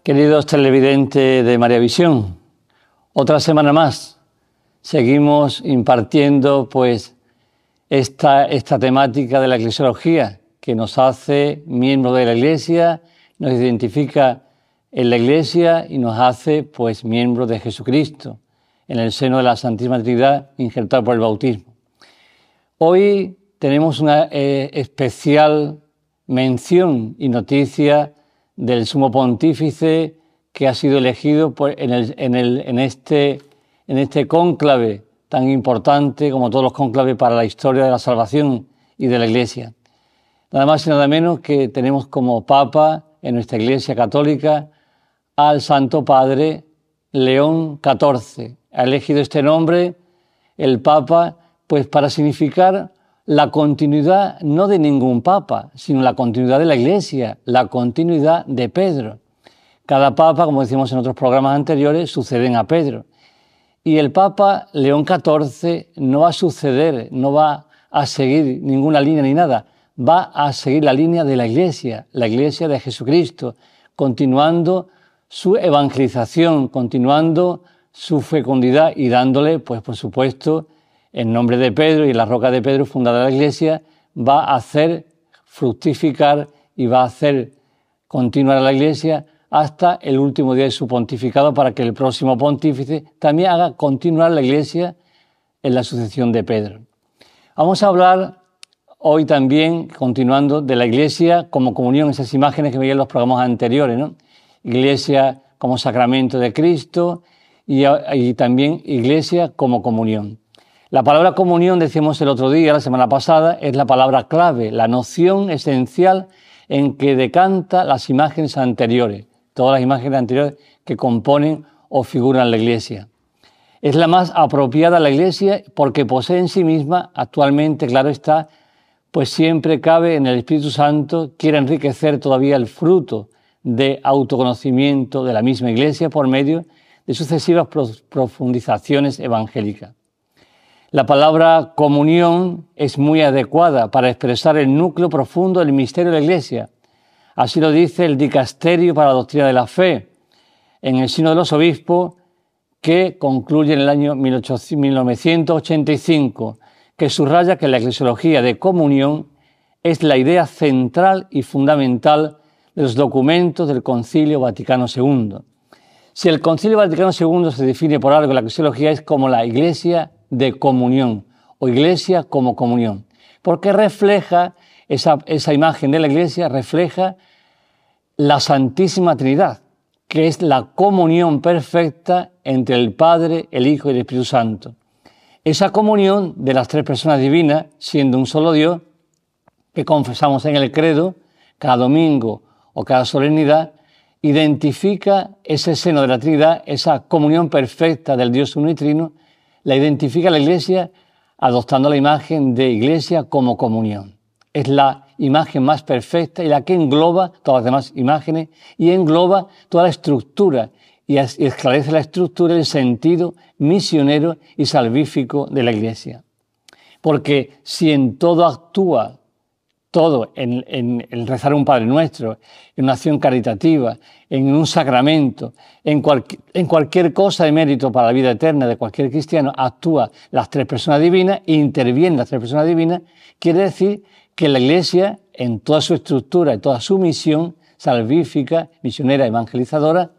Queridos televidentes de María Visión, otra semana más seguimos impartiendo esta temática de la eclesiología que nos hace miembros de la Iglesia, nos identifica en la Iglesia y nos hace miembros de Jesucristo en el seno de la Santísima Trinidad injertado por el bautismo. Hoy tenemos una especial mención y noticia del Sumo Pontífice que ha sido elegido en este cónclave tan importante como todos los cónclaves para la historia de la salvación y de la Iglesia. Nada más y nada menos que tenemos como Papa en nuestra Iglesia Católica al Santo Padre León XIV. Ha elegido este nombre el Papa para significar la continuidad no de ningún papa, sino la continuidad de la Iglesia, la continuidad de Pedro. Cada papa, como decimos en otros programas anteriores, suceden a Pedro. Y el Papa León XIV no va a suceder, no va a seguir ninguna línea ni nada, va a seguir la línea de la Iglesia de Jesucristo, continuando su evangelización, continuando su fecundidad y dándole, por supuesto, en nombre de Pedro y la roca de Pedro, fundada la Iglesia, va a hacer fructificar y va a hacer continuar a la Iglesia hasta el último día de su pontificado, para que el próximo pontífice también haga continuar la Iglesia en la sucesión de Pedro. Vamos a hablar hoy también, continuando, de la Iglesia como comunión, esas imágenes que veían en los programas anteriores, ¿no? Iglesia como sacramento de Cristo y también Iglesia como comunión. La palabra comunión, decíamos el otro día, la semana pasada, es la palabra clave, la noción esencial en que decanta las imágenes anteriores, todas las imágenes anteriores que componen o figuran la Iglesia. Es la más apropiada a la Iglesia porque posee en sí misma, actualmente, claro está, siempre cabe en el Espíritu Santo, quiere enriquecer todavía el fruto de autoconocimiento de la misma Iglesia por medio de sucesivas profundizaciones evangélicas. La palabra comunión es muy adecuada para expresar el núcleo profundo del misterio de la Iglesia. Así lo dice el Dicasterio para la Doctrina de la Fe, en el Sínodo de los Obispos, que concluye en el año 1985, que subraya que la eclesiología de comunión es la idea central y fundamental de los documentos del Concilio Vaticano II. Si el Concilio Vaticano II se define por algo, la eclesiología es como la Iglesia de comunión o Iglesia como comunión, porque refleja esa imagen de la Iglesia, refleja la Santísima Trinidad, que es la comunión perfecta entre el Padre, el Hijo y el Espíritu Santo. Esa comunión de las tres personas divinas, siendo un solo Dios, que confesamos en el credo cada domingo o cada solemnidad, identifica ese seno de la Trinidad, esa comunión perfecta del Dios uno y trino, la identifica la Iglesia adoptando la imagen de Iglesia como comunión. Es la imagen más perfecta y la que engloba todas las demás imágenes y engloba toda la estructura y esclarece la estructura y el sentido misionero y salvífico de la Iglesia. Porque si en todo actúa, todo en el rezar un Padre Nuestro, en una acción caritativa, en un sacramento, en cualquier cosa de mérito para la vida eterna de cualquier cristiano, actúa las tres personas divinas, intervienen las tres personas divinas, quiere decir que la Iglesia, en toda su estructura, en toda su misión salvífica, misionera, evangelizadora,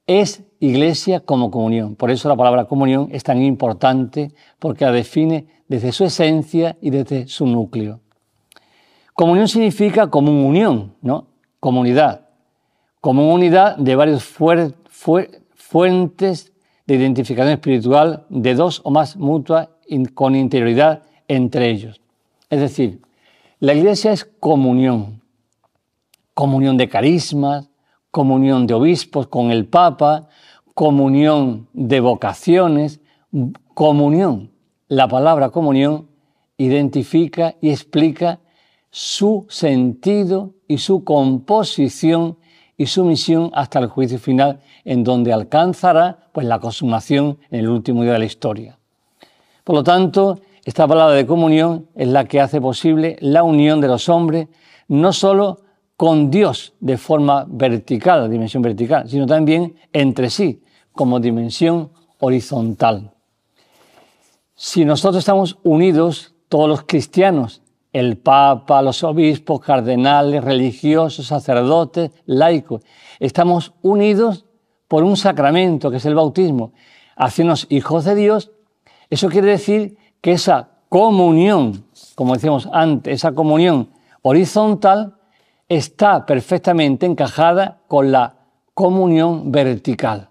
es Iglesia como comunión. Por eso la palabra comunión es tan importante, porque la define desde su esencia y desde su núcleo. Comunión significa común unión, ¿no? Comunidad. Común unidad de varias fuentes de identificación espiritual de dos o más mutuas con interioridad entre ellos. Es decir, la Iglesia es comunión. Comunión de carismas, comunión de obispos con el Papa, comunión de vocaciones, comunión. La palabra comunión identifica y explica su sentido y su composición y su misión hasta el juicio final, en donde alcanzará la consumación en el último día de la historia. Por lo tanto, esta palabra de comunión es la que hace posible la unión de los hombres, no solo con Dios de forma vertical, dimensión vertical, sino también entre sí, como dimensión horizontal. Si nosotros estamos unidos, todos los cristianos, el Papa, los obispos, cardenales, religiosos, sacerdotes, laicos, estamos unidos por un sacramento que es el bautismo, haciéndonos hijos de Dios. Eso quiere decir que esa comunión, como decíamos antes, esa comunión horizontal está perfectamente encajada con la comunión vertical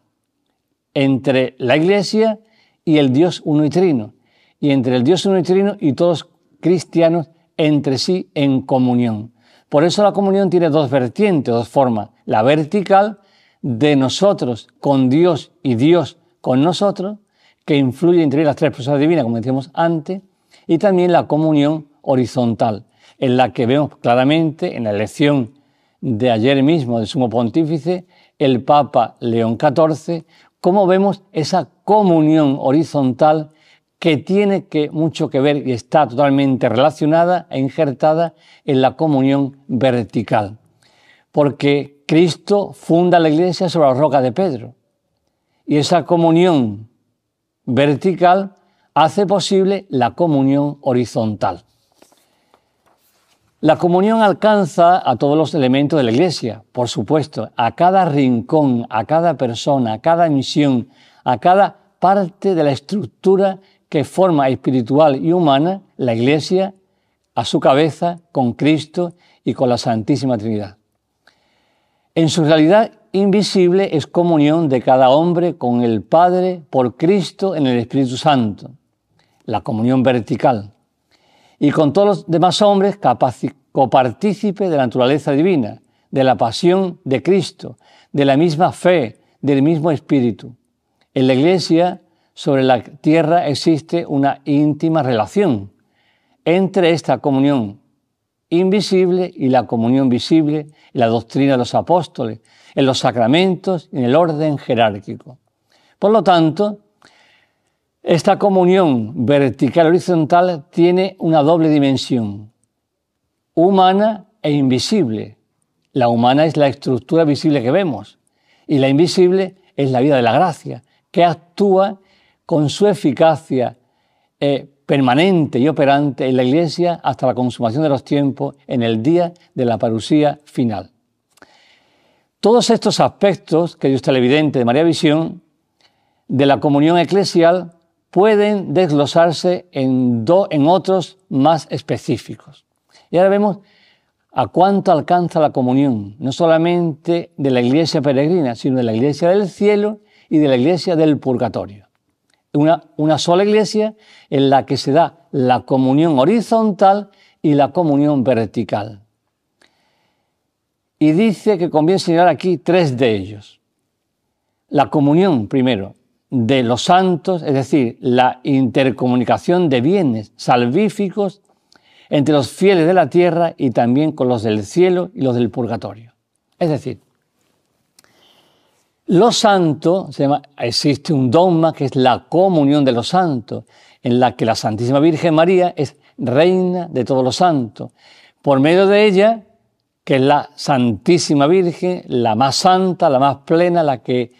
entre la Iglesia y el Dios uno y trino, y entre el Dios uno y trino y todos cristianos entre sí en comunión. Por eso la comunión tiene dos vertientes, dos formas. La vertical de nosotros con Dios y Dios con nosotros, que influye entre las tres personas divinas, como decíamos antes, y también la comunión horizontal, en la que vemos claramente en la elección de ayer mismo del Sumo Pontífice, el Papa León XIV, cómo vemos esa comunión horizontal que tiene mucho que ver y está totalmente relacionada e injertada en la comunión vertical. Porque Cristo funda la Iglesia sobre la roca de Pedro. Y esa comunión vertical hace posible la comunión horizontal. La comunión alcanza a todos los elementos de la Iglesia, por supuesto, a cada rincón, a cada persona, a cada misión, a cada parte de la estructura que forma espiritual y humana la Iglesia, a su cabeza, con Cristo y con la Santísima Trinidad. En su realidad invisible es comunión de cada hombre con el Padre por Cristo en el Espíritu Santo, la comunión vertical, y con todos los demás hombres copartícipe de la naturaleza divina, de la pasión de Cristo, de la misma fe, del mismo Espíritu. En la Iglesia, sobre la tierra, existe una íntima relación entre esta comunión invisible y la comunión visible, en la doctrina de los apóstoles, en los sacramentos y en el orden jerárquico. Por lo tanto, esta comunión vertical-horizontal tiene una doble dimensión, humana e invisible. La humana es la estructura visible que vemos y la invisible es la vida de la gracia, que actúa con su eficacia permanente y operante en la Iglesia hasta la consumación de los tiempos en el día de la parusía final. Todos estos aspectos que dio usted televidente de María Visión de la comunión eclesial pueden desglosarse en otros más específicos. Y ahora vemos a cuánto alcanza la comunión, no solamente de la Iglesia peregrina, sino de la Iglesia del cielo y de la Iglesia del purgatorio. Una sola Iglesia en la que se da la comunión horizontal y la comunión vertical. Y dice que conviene señalar aquí tres de ellos. La comunión, primero, de los santos, es decir, la intercomunicación de bienes salvíficos entre los fieles de la tierra y también con los del cielo y los del purgatorio. Es decir, los santos, existe un dogma que es la comunión de los santos, en la que la Santísima Virgen María es reina de todos los santos. Por medio de ella, que es la Santísima Virgen, la más santa, la más plena, la que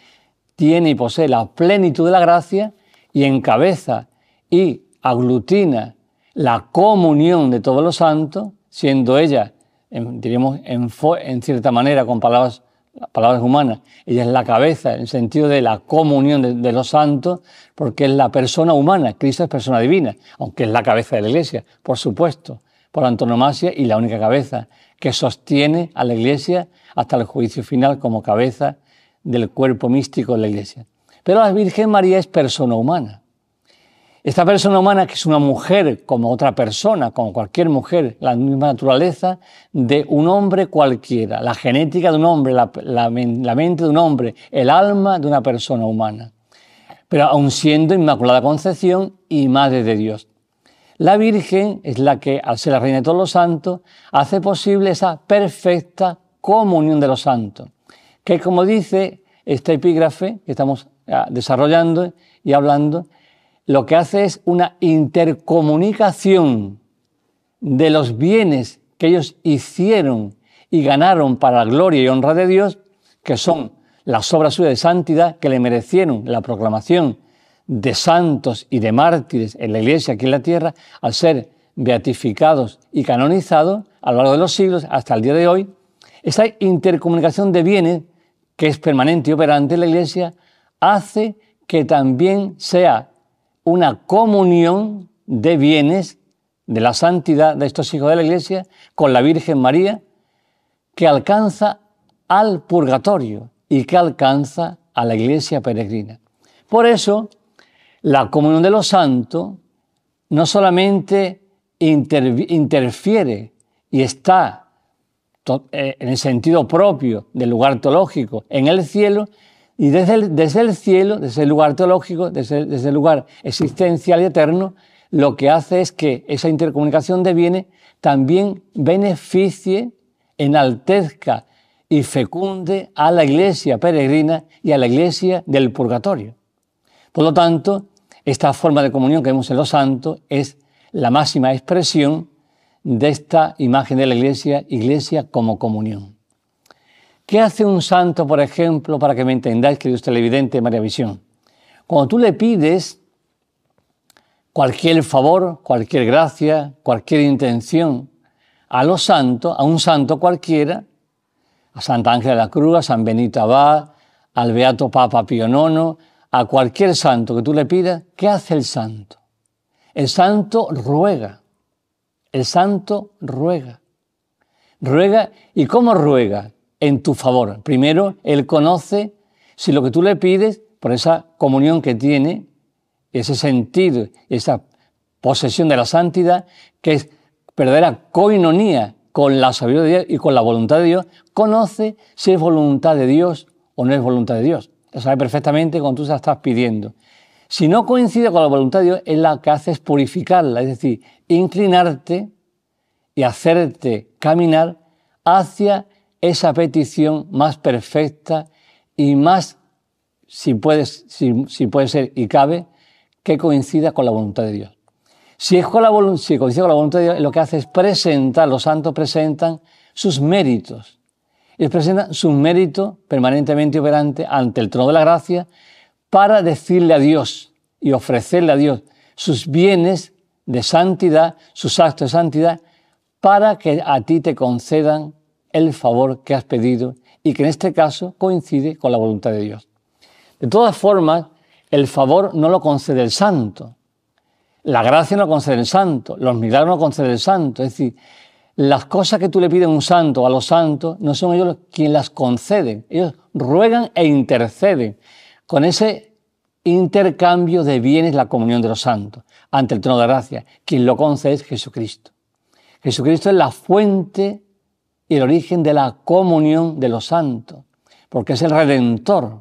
tiene y posee la plenitud de la gracia y encabeza y aglutina la comunión de todos los santos, siendo ella, diríamos en cierta manera, con palabras humanas, ella es la cabeza en el sentido de la comunión de los santos, porque es la persona humana, Cristo es persona divina, aunque es la cabeza de la Iglesia, por supuesto, por antonomasia y la única cabeza que sostiene a la Iglesia hasta el juicio final como cabeza del cuerpo místico de la Iglesia. Pero la Virgen María es persona humana. Esta persona humana, que es una mujer como otra persona, como cualquier mujer, la misma naturaleza de un hombre cualquiera, la genética de un hombre, la mente de un hombre, el alma de una persona humana, pero aun siendo Inmaculada Concepción y Madre de Dios. La Virgen es la que, al ser la reina de todos los santos, hace posible esa perfecta comunión de los santos, que como dice esta epígrafe que estamos desarrollando y hablando, lo que hace es una intercomunicación de los bienes que ellos hicieron y ganaron para la gloria y honra de Dios, que son las obras suyas de santidad que le merecieron la proclamación de santos y de mártires en la Iglesia aquí en la tierra, al ser beatificados y canonizados a lo largo de los siglos hasta el día de hoy. Esa intercomunicación de bienes, que es permanente y operante en la Iglesia, hace que también sea una comunión de bienes de la santidad de estos hijos de la Iglesia con la Virgen María, que alcanza al purgatorio y que alcanza a la Iglesia peregrina. Por eso, la comunión de los santos no solamente interfiere y está en el sentido propio del lugar teológico en el cielo, y desde el cielo, desde el lugar teológico, desde el lugar existencial y eterno, lo que hace es que esa intercomunicación de bienes también beneficie, enaltezca y fecunde a la Iglesia peregrina y a la Iglesia del purgatorio. Por lo tanto, esta forma de comunión que vemos en los santos es la máxima expresión de esta imagen de la Iglesia, Iglesia como comunión. ¿Qué hace un santo, por ejemplo, para que me entendáis, queridos televidentes, María Visión? Cuando tú le pides cualquier favor, cualquier gracia, cualquier intención a los santos, a un santo cualquiera, a Santa Ángela de la Cruz, a San Benito Abad, al Beato Papa Pío IX, a cualquier santo que tú le pidas, ¿qué hace el santo? El santo ruega. El santo ruega. Ruega, ¿y cómo ruega? En tu favor. Primero, él conoce si lo que tú le pides, por esa comunión que tiene, ese sentido, esa posesión de la santidad, que es verdadera coinonía con la sabiduría de Dios y con la voluntad de Dios, conoce si es voluntad de Dios o no es voluntad de Dios. Lo sabe perfectamente cuando tú se la estás pidiendo. Si no coincide con la voluntad de Dios, es la que hace es purificarla, es decir, inclinarte y hacerte caminar hacia esa petición más perfecta y más, si puede ser y cabe, que coincida con la voluntad de Dios. Si coincide con la voluntad de Dios, lo que hace es presentar, los santos presentan sus méritos. Ellos presentan sus méritos permanentemente operantes ante el trono de la gracia para decirle a Dios y ofrecerle a Dios sus bienes de santidad, sus actos de santidad, para que a ti te concedan el favor que has pedido y que en este caso coincide con la voluntad de Dios. De todas formas, el favor no lo concede el santo, la gracia no lo concede el santo, los milagros no lo concede el santo. Es decir, las cosas que tú le pides a un santo o a los santos no son ellos quienes las conceden, ellos ruegan e interceden con ese intercambio de bienes, la comunión de los santos ante el trono de gracia. Quien lo concede es Jesucristo. Jesucristo es la fuente y el origen de la comunión de los santos, porque es el Redentor,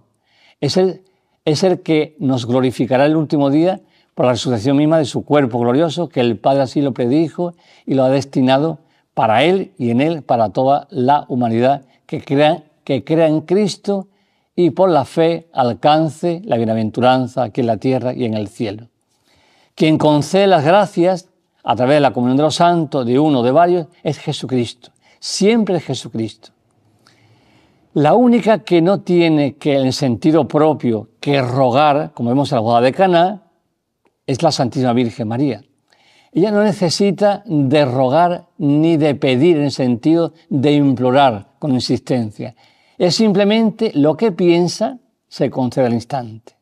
es el que nos glorificará el último día por la resurrección misma de su cuerpo glorioso, que el Padre así lo predijo y lo ha destinado para Él y en Él, para toda la humanidad que crea en Cristo y por la fe alcance la bienaventuranza aquí en la tierra y en el cielo. Quien concede las gracias a través de la comunión de los santos, de uno o de varios, es Jesucristo. Siempre es Jesucristo. La única que no tiene que, en el sentido propio, que rogar, como vemos en la boda de Caná, es la Santísima Virgen María. Ella no necesita de rogar ni de pedir en el sentido de implorar con insistencia. Es simplemente lo que piensa, se concede al instante.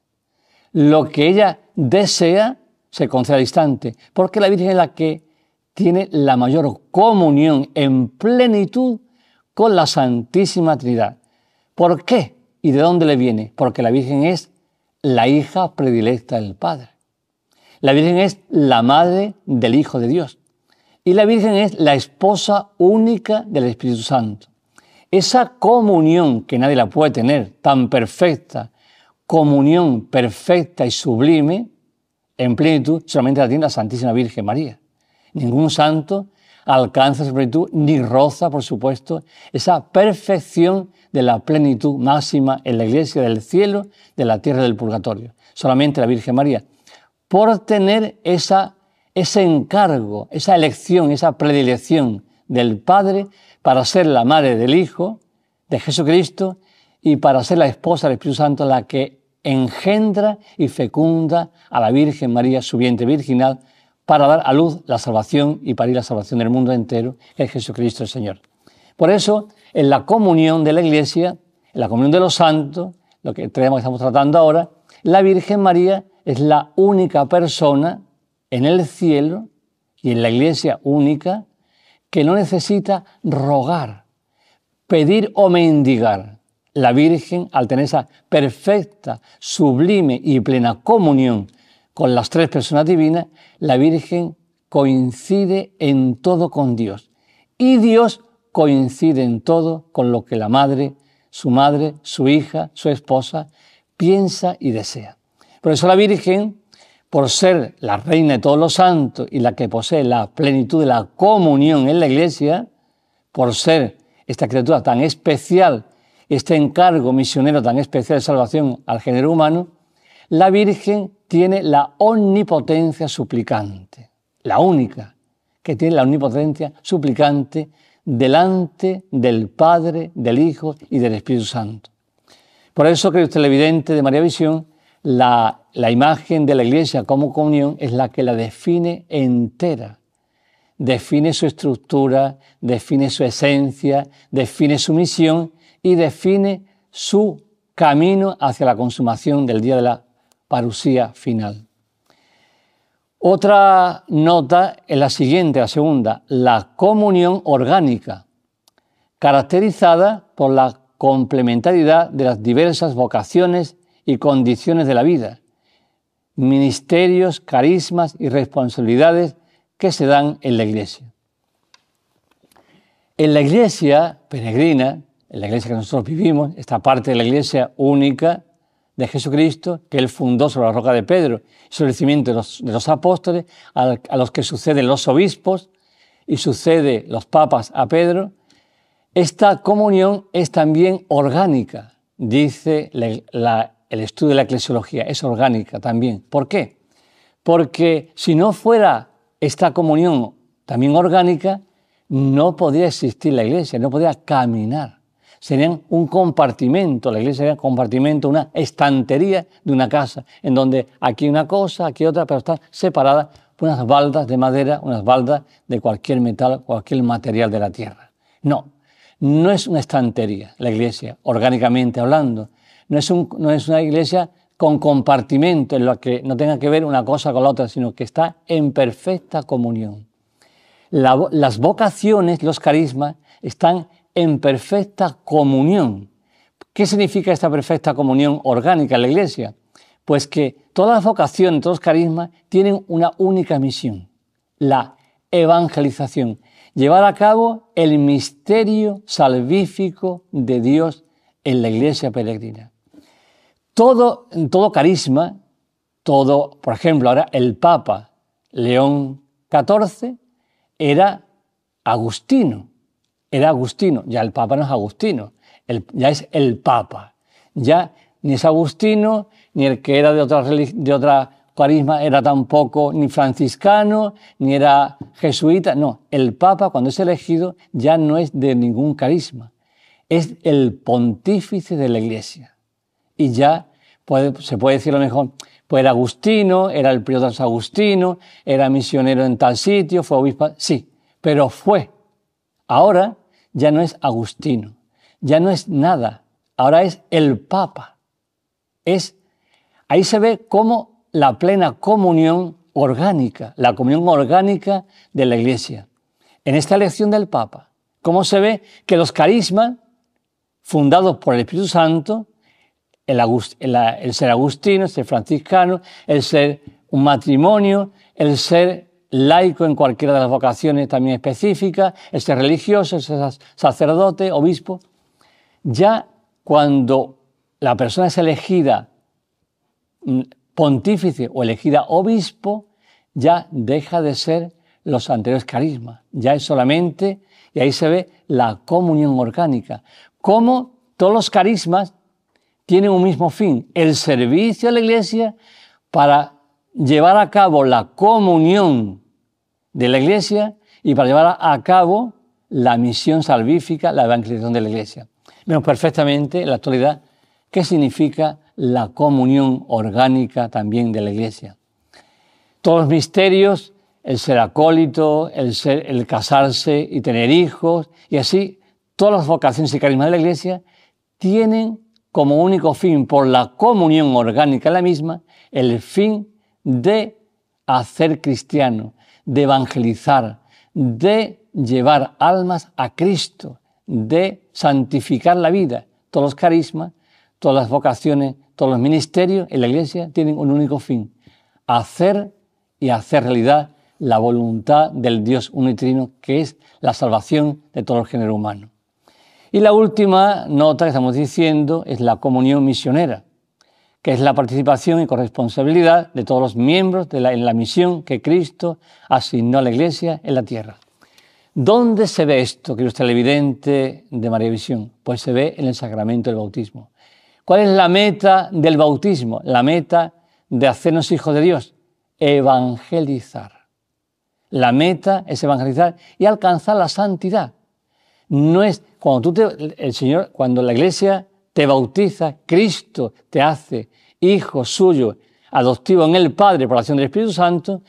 Lo que ella desea, se concede al instante. Porque la Virgen es la que tiene la mayor comunión en plenitud con la Santísima Trinidad. ¿Por qué? ¿Y de dónde le viene? Porque la Virgen es la hija predilecta del Padre. La Virgen es la madre del Hijo de Dios. Y la Virgen es la esposa única del Espíritu Santo. Esa comunión que nadie la puede tener, tan perfecta, comunión perfecta y sublime, en plenitud, solamente la tiene la Santísima Virgen María. Ningún santo alcanza esa plenitud, ni roza, por supuesto, esa perfección de la plenitud máxima en la Iglesia del cielo, de la tierra del purgatorio. Solamente la Virgen María, por tener ese encargo, esa elección, esa predilección del Padre para ser la madre del Hijo, de Jesucristo, y para ser la esposa del Espíritu Santo, la que engendra y fecunda a la Virgen María, su vientre virginal, para dar a luz la salvación y parir la salvación del mundo entero, que es Jesucristo el Señor. Por eso, en la comunión de la Iglesia, en la comunión de los santos, lo que estamos tratando ahora, la Virgen María es la única persona en el cielo y en la Iglesia única que no necesita rogar, pedir o mendigar. La Virgen, al tener esa perfecta, sublime y plena comunión con las tres personas divinas, la Virgen coincide en todo con Dios. Y Dios coincide en todo con lo que la madre, su hija, su esposa, piensa y desea. Por eso la Virgen, por ser la reina de todos los santos y la que posee la plenitud de la comunión en la Iglesia, por ser esta criatura tan especial, este encargo misionero tan especial de salvación al género humano, la Virgen tiene la omnipotencia suplicante, la única que tiene la omnipotencia suplicante delante del Padre, del Hijo y del Espíritu Santo. Por eso, cree usted, televidente de María Visión, la imagen de la Iglesia como comunión es la que la define entera. Define su estructura, define su esencia, define su misión y define su camino hacia la consumación del día de la parusía final. Otra nota es la siguiente, la segunda, la comunión orgánica, caracterizada por la complementariedad de las diversas vocaciones y condiciones de la vida, ministerios, carismas y responsabilidades que se dan en la Iglesia. En la Iglesia peregrina, en la Iglesia que nosotros vivimos, esta parte de la Iglesia única de Jesucristo, que Él fundó sobre la roca de Pedro, y sobre el cimiento de los apóstoles, a los que suceden los obispos y sucede los papas a Pedro, esta comunión es también orgánica, dice el estudio de la eclesiología, es orgánica también. ¿Por qué? Porque si no fuera esta comunión también orgánica, no podría existir la Iglesia, no podría caminar. Serían un compartimento, la Iglesia sería un compartimento, una estantería de una casa, en donde aquí una cosa, aquí otra, pero están separadas por unas baldas de madera, unas baldas de cualquier metal, cualquier material de la tierra. No, no es una estantería la Iglesia, orgánicamente hablando. No es una Iglesia con compartimento en lo que no tenga que ver una cosa con la otra, sino que está en perfecta comunión. Las vocaciones, los carismas, están en perfecta comunión. ¿Qué significa esta perfecta comunión orgánica en la Iglesia? Pues que todas las vocaciones, todos los carismas tienen una única misión, la evangelización, llevar a cabo el misterio salvífico de Dios en la Iglesia peregrina. Todo carisma, por ejemplo, ahora el Papa León XIV era agustino, ya el Papa no es agustino, ya es el Papa, ya ni es agustino, ni el que era de otra carisma era tampoco ni franciscano, ni era jesuita, no, el Papa cuando es elegido ya no es de ningún carisma, es el pontífice de la Iglesia. Y ya se puede decir lo mejor, pues era agustino, era el prior de los agustinos, era misionero en tal sitio, fue obispo, sí, pero fue. Ahora ya no es agustino, ya no es nada, ahora es el Papa. Ahí se ve cómo la plena comunión orgánica, la comunión orgánica de la Iglesia. En esta elección del Papa, cómo se ve que los carismas fundados por el Espíritu Santo, el ser agustino, el ser franciscano, el ser un matrimonio, el ser laico en cualquiera de las vocaciones también específicas, el ser religioso, el ser sacerdote, obispo. Ya cuando la persona es elegida pontífice o elegida obispo, ya deja de ser los anteriores carismas, ya es solamente, y ahí se ve la comunión orgánica, cómo todos los carismas tienen un mismo fin, el servicio a la Iglesia para llevar a cabo la comunión de la Iglesia y para llevar a cabo la misión salvífica, la evangelización de la Iglesia. Vemos perfectamente en la actualidad qué significa la comunión orgánica también de la Iglesia. Todos los misterios, el ser acólito, el casarse y tener hijos, y así todas las vocaciones y carismas de la Iglesia tienen como único fin, por la comunión orgánica en la misma, el fin de hacer cristiano, de evangelizar, de llevar almas a Cristo, de santificar la vida. Todos los carismas, todas las vocaciones, todos los ministerios en la Iglesia tienen un único fin: hacer y hacer realidad la voluntad del Dios uno y trino, que es la salvación de todo el género humano. Y la última nota que estamos diciendo es la comunión misionera, que es la participación y corresponsabilidad de todos los miembros en la misión que Cristo asignó a la Iglesia en la tierra. ¿Dónde se ve esto, queridos televidentes de María Visión? Pues se ve en el sacramento del bautismo. ¿Cuál es la meta del bautismo? La meta de hacernos hijos de Dios: evangelizar. La meta es evangelizar y alcanzar la santidad. No es cuando la Iglesia te bautiza, Cristo te hace hijo suyo, adoptivo en el Padre por la acción del Espíritu Santo.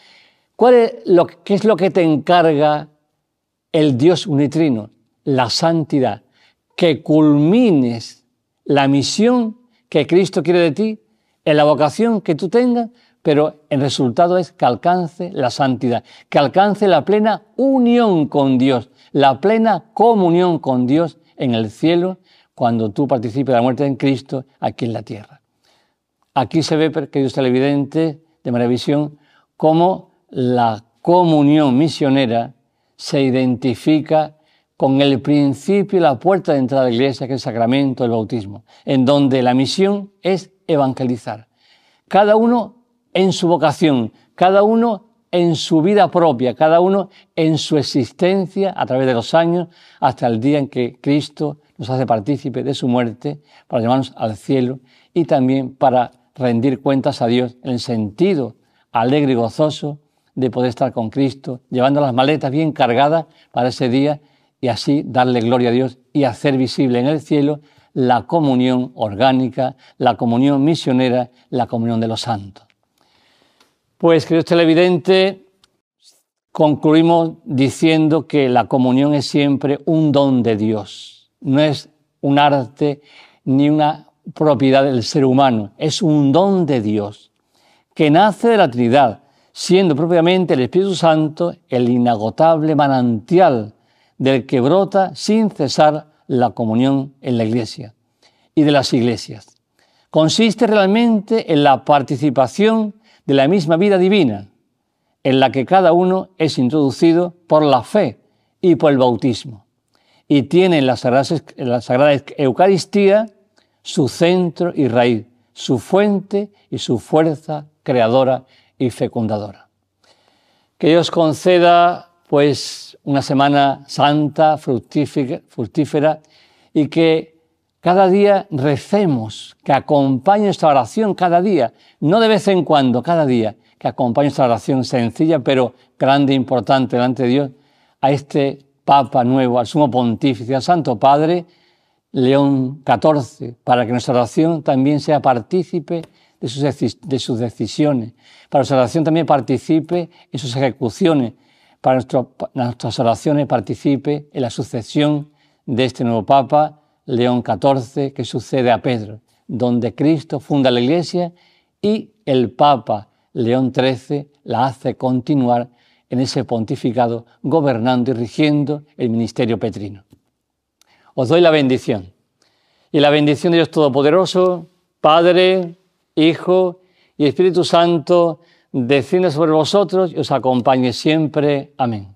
¿Qué es lo que te encarga el Dios unitrino? La santidad. Que culmines la misión que Cristo quiere de ti, en la vocación que tú tengas, pero el resultado es que alcance la santidad, que alcance la plena unión con Dios, la plena comunión con Dios en el cielo, cuando tú participes de la muerte en Cristo aquí en la tierra. Aquí se ve, queridos televidentes de María Visión, cómo la comunión misionera se identifica con el principio y la puerta de entrada de la Iglesia, que es el sacramento del bautismo, en donde la misión es evangelizar. Cada uno en su vocación, cada uno en su vida propia, cada uno en su existencia a través de los años, hasta el día en que Cristo nos hace partícipe de su muerte para llevarnos al cielo y también para rendir cuentas a Dios en el sentido alegre y gozoso de poder estar con Cristo, llevando las maletas bien cargadas para ese día y así darle gloria a Dios y hacer visible en el cielo la comunión orgánica, la comunión misionera, la comunión de los santos. Pues, queridos televidentes, concluimos diciendo que la comunión es siempre un don de Dios. No es un arte ni una propiedad del ser humano, es un don de Dios que nace de la Trinidad, siendo propiamente el Espíritu Santo el inagotable manantial del que brota sin cesar la comunión en la Iglesia y de las iglesias. Consiste realmente en la participación de la misma vida divina, en la que cada uno es introducido por la fe y por el bautismo, y tiene en la Sagrada Eucaristía su centro y raíz, su fuente y su fuerza creadora y fecundadora. Que Dios conceda, pues, una semana santa, fructífera, y que cada día recemos, que acompañe nuestra oración cada día, no de vez en cuando, cada día, que acompañe nuestra oración sencilla, pero grande e importante delante de Dios, a este Papa nuevo, al Sumo Pontífice, al Santo Padre León XIV, para que nuestra oración también sea partícipe de sus decisiones, para que nuestra oración también participe en sus ejecuciones, para que nuestras oraciones participe en la sucesión de este nuevo Papa León XIV, que sucede a Pedro, donde Cristo funda la Iglesia y el Papa León XIII la hace continuar en ese pontificado, gobernando y rigiendo el ministerio petrino. Os doy la bendición. Y la bendición de Dios Todopoderoso, Padre, Hijo y Espíritu Santo, descienda sobre vosotros y os acompañe siempre. Amén.